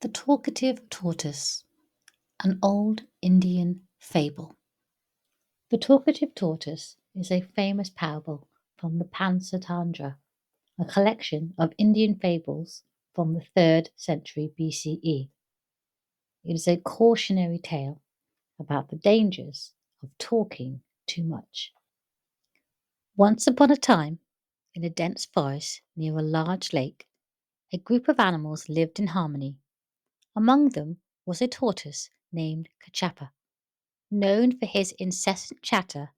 The Talkative Tortoise, an old Indian fable. The Talkative Tortoise is a famous parable from the Panchatantra, a collection of Indian fables from the 3rd century BCE. It is a cautionary tale about the dangers of talking too much. Once upon a time, in a dense forest near a large lake, a group of animals lived in harmony. Among them was a tortoise named Kachapa, known for his incessant chatter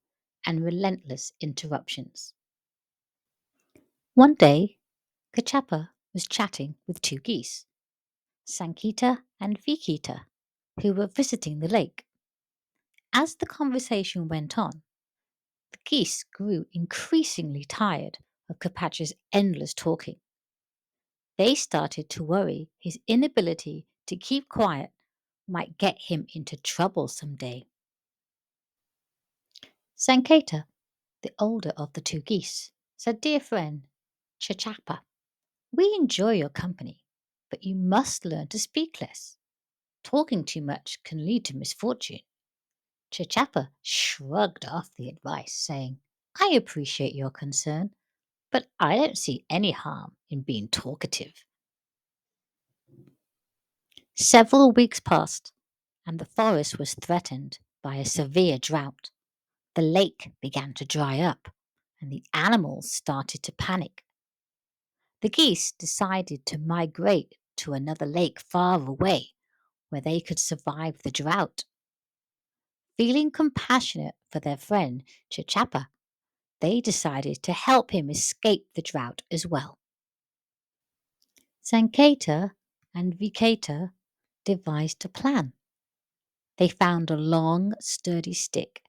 and relentless interruptions. One day, Kachapa was chatting with two geese, Sankita and Vikita, who were visiting the lake. As the conversation went on, the geese grew increasingly tired of Kapacha's endless talking. They started to worry his inability to keep quiet might get him into trouble someday. Sanketa, the older of the two geese, said, "Dear friend, Chachapa, we enjoy your company, but you must learn to speak less. Talking too much can lead to misfortune." Chachapa shrugged off the advice, saying, "I appreciate your concern, but I don't see any harm in being talkative." Several weeks passed, and the forest was threatened by a severe drought. The lake began to dry up, and the animals started to panic. The geese decided to migrate to another lake far away where they could survive the drought. Feeling compassionate for their friend Chichapa, they decided to help him escape the drought as well. Sanketa and Vikata devised a plan. They found a long, sturdy stick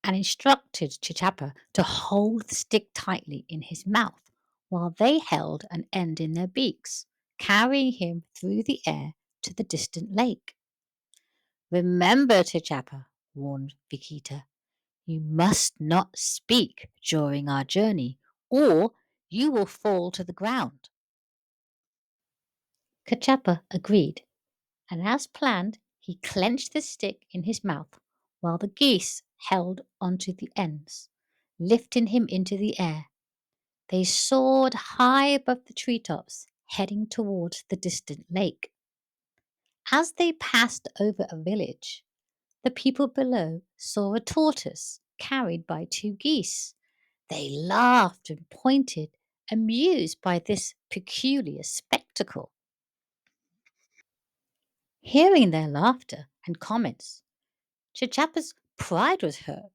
and instructed Chichapa to hold the stick tightly in his mouth while they held an end in their beaks, carrying him through the air to the distant lake. "Remember, Chichapa," warned Vikita, "you must not speak during our journey, or you will fall to the ground." Kachapa agreed, and as planned, he clenched the stick in his mouth while the geese held onto the ends, lifting him into the air. They soared high above the treetops, heading towards the distant lake. As they passed over a village, the people below saw a tortoise carried by two geese. They laughed and pointed, amused by this peculiar spectacle. Hearing their laughter and comments, Chachapa's pride was hurt,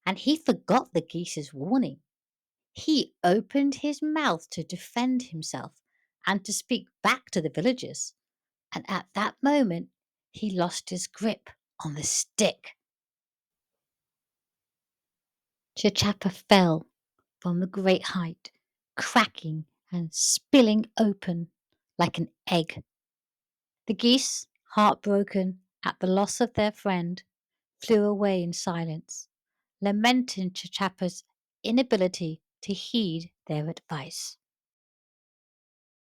and he forgot the geese's warning. He opened his mouth to defend himself and to speak back to the villagers, and at that moment he lost his grip on the stick. Chachapa fell from the great height, cracking and spilling open like an egg. The geese, heartbroken at the loss of their friend, flew away in silence, lamenting Chachapa's inability to heed their advice.